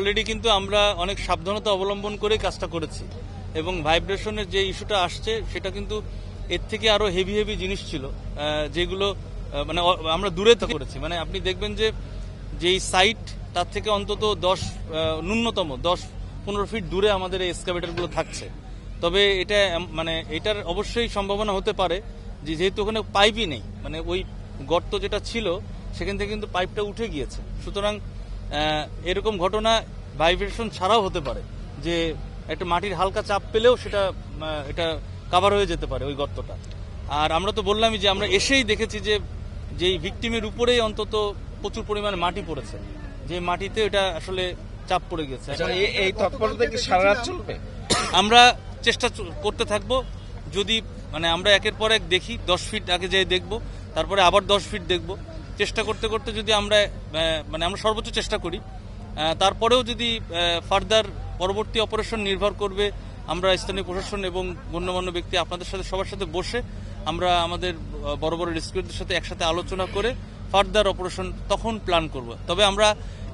Already কিন্তু আমরা অনেক সাবধানতা অবলম্বন করে কাজটা করেছি এবং ভাইব্রেশনের যে ইস্যুটা আসছে সেটা কিন্তু এর থেকে আরো হেভি হেভি জিনিস ছিল যেগুলো মানে আমরা দূরে করেছি। মানে আপনি দেখবেন যে যেই সাইট তার থেকে অন্তত ন্যূনতম 10-15 ফিট দূরে আমাদের এই এক্সকাভেটরগুলো থাকছে। তবে এটা মানে এটার অবশ্যই সম্ভাবনা হতে পারে যে যেহেতু ওখানে পাইপই নেই, মানে ওই গর্ত যেটা ছিল সেখান থেকে কিন্তু পাইপটা উঠে গিয়েছে। সুতরাং এরকম ঘটনা ভাইব্রেশন ছাড়াও হতে পারে, যে একটা মাটির হালকা চাপ পেলেও এটা কাভার হয়ে যেতে পারে ওই গর্তটা। আর আমরা তো বললামই যে আমরা এসেই দেখেছি যে যেই ভিকটিমের উপরেই অন্তত প্রচুর পরিমাণে মাটি পড়েছে, যে মাটিতে এটা আসলে চাপ পড়ে গেছে। এই তৎপরতা কি সারা রাত চলবে? আমরা চেষ্টা করতে থাকবো। যদি মানে আমরা একের পর এক দেখি, 10 ফিট আগে যেয়ে দেখবো, তারপরে আবার 10 ফিট দেখবো, চেষ্টা করতে করতে যদি আমরা সর্বোচ্চ চেষ্টা করি, তারপরেও যদি ফার্দার পরবর্তী অপারেশন নির্ভর করবে, আমরা স্থানীয় প্রশাসন এবং গণ্যমান্য ব্যক্তি আপনাদের সাথে সবার সাথে বসে আমরা আমাদের বড় বড় রেস্কিউরদের সাথে একসাথে আলোচনা করে ফার্দার অপারেশন তখন প্ল্যান করব। তবে আমরা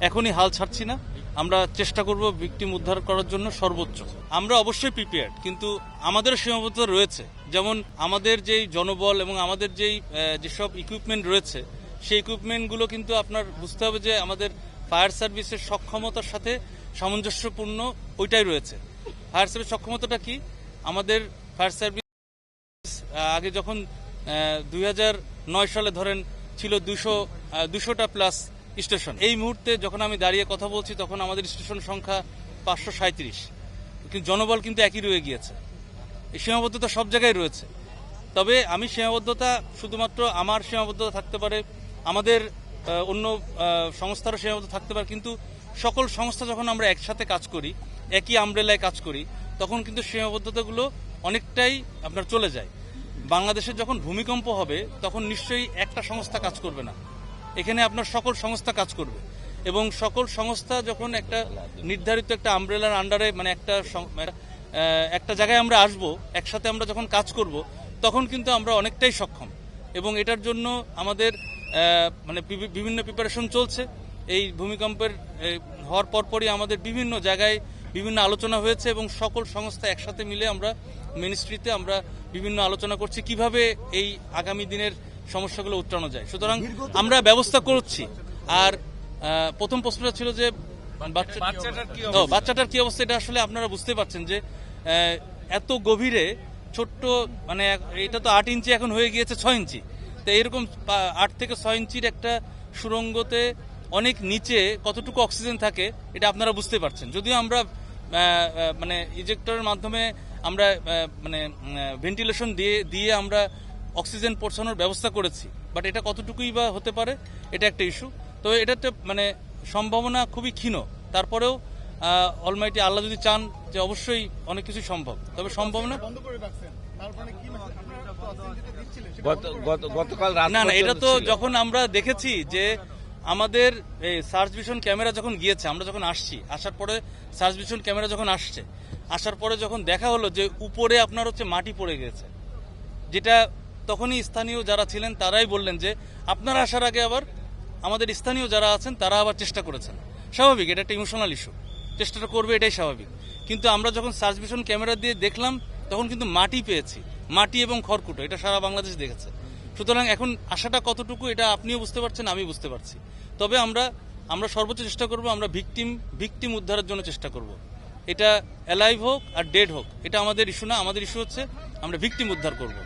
এখনই হাল ছাড়ছি না, আমরা চেষ্টা করব ভিকটিম উদ্ধার করার জন্য সর্বোচ্চ। আমরা অবশ্যই প্রিপেয়ার্ড, কিন্তু আমাদের সীমাবদ্ধতা রয়েছে। যেমন আমাদের যেই জনবল এবং আমাদের যেসব ইকুইপমেন্ট রয়েছে, সেই ইকুইপমেন্টগুলো কিন্তু আপনার বুঝতে হবে যে আমাদের ফায়ার সার্ভিসের সক্ষমতার সাথে সামঞ্জস্যপূর্ণ ওইটাই রয়েছে। ফায়ার সার্ভিস সক্ষমতাটা কি? আমাদের ফায়ার সার্ভিস আগে যখন 2009 সালে ধরেন ছিল 200টা প্লাস স্টেশন। এই মুহূর্তে যখন আমি দাঁড়িয়ে কথা বলছি তখন আমাদের স্টেশন সংখ্যা 537, কিন্তু জনবল কিন্তু একই রয়ে গিয়েছে। এই সীমাবদ্ধতা সব জায়গায় রয়েছে। তবে আমি সীমাবদ্ধতা শুধুমাত্র আমার সীমাবদ্ধতা থাকতে পারে, আমাদের অন্য সংস্থারও সীমাবদ্ধতা থাকতে পারে, কিন্তু সকল সংস্থা যখন আমরা একসাথে কাজ করি, একই আমব্রেলায় কাজ করি, তখন কিন্তু সীমাবদ্ধতাগুলো অনেকটাই আপনার চলে যায়। বাংলাদেশে যখন ভূমিকম্প হবে তখন নিশ্চয়ই একটা সংস্থা কাজ করবে না, এখানে আপনার সকল সংস্থা কাজ করবে এবং সকল সংস্থা যখন একটা নির্ধারিত একটা আমব্রেলার আন্ডারে মানে একটা জায়গায় আমরা আসব, একসাথে আমরা যখন কাজ করব, তখন কিন্তু আমরা অনেকটাই সক্ষম। এবং এটার জন্য আমাদের মানে বিভিন্ন প্রিপারেশন চলছে। এই ভূমিকম্পের হওয়ার পরপরই আমাদের বিভিন্ন জায়গায় বিভিন্ন আলোচনা হয়েছে এবং সকল সংস্থা একসাথে মিলে আমরা মিনিস্ট্রিতে আমরা বিভিন্ন আলোচনা করছি কিভাবে এই আগামী দিনের সমস্যাগুলো উত্তরানো যায়। সুতরাং আমরা ব্যবস্থা করছি। আর প্রথম প্রশ্নটা ছিল যে বাচ্চাটার কি অবস্থা, এটা আসলে আপনারা বুঝতে পারছেন যে এত গভীরে ছোট্ট, মানে এটা তো 8 ইঞ্চি এখন হয়ে গিয়েছে 6 ইঞ্চি, তো এরকম 8 থেকে 6 ইঞ্চির একটা সুড়ঙ্গতে অনেক নিচে কতটুকু অক্সিজেন থাকে এটা আপনারা বুঝতে পারছেন। যদিও আমরা মানে ইজেক্টরের মাধ্যমে আমরা মানে ভেন্টিলেশন দিয়ে আমরা অক্সিজেন পৌঁছানোর ব্যবস্থা করেছি, বাট এটা কতটুকুই বা হতে পারে, এটা একটা ইস্যু। তো এটাতে মানে সম্ভাবনা খুবই ক্ষীণ। তারপরেও অলমাইটি আল্লাহ যদি চান যে অবশ্যই অনেক কিছু সম্ভব, তবে সম্ভাবনা না এটা তো যখন আমরা দেখেছি যে আমাদের এই সার্চ ভিশন ক্যামেরা যখন গিয়েছে, আমরা যখন আসার পরে সার্চ ভিশন ক্যামেরা যখন আসার পরে যখন দেখা হলো যে উপরে আপনার মাটি পড়ে গেছে, যেটা তখনই স্থানীয় যারা ছিলেন তারাই বললেন যে আপনারা আসার আগে আবার আমাদের স্থানীয় যারা আছেন তারা আবার চেষ্টা করেছেন। স্বাভাবিক, এটা একটা ইমোশনাল ইস্যু, চেষ্টাটা করবে এটাই স্বাভাবিক। কিন্তু আমরা যখন সার্চ ভিশন ক্যামেরা দিয়ে দেখলাম তখন কিন্তু মাটি পেয়েছি, মাটি এবং খড়কুটো, এটা সারা বাংলাদেশ দেখেছে। সুতরাং এখন আশাটা কতটুকু এটা আপনিও বুঝতে পারছেন, আমি বুঝতে পারছি। তবে আমরা সর্বোচ্চ চেষ্টা করব, আমরা ভিকটিম উদ্ধারের জন্য চেষ্টা করব। এটা অ্যালাইভ হোক আর ডেড হোক, এটা আমাদের ইস্যু না। আমাদের ইস্যু হচ্ছে আমরা ভিকটিম উদ্ধার করব।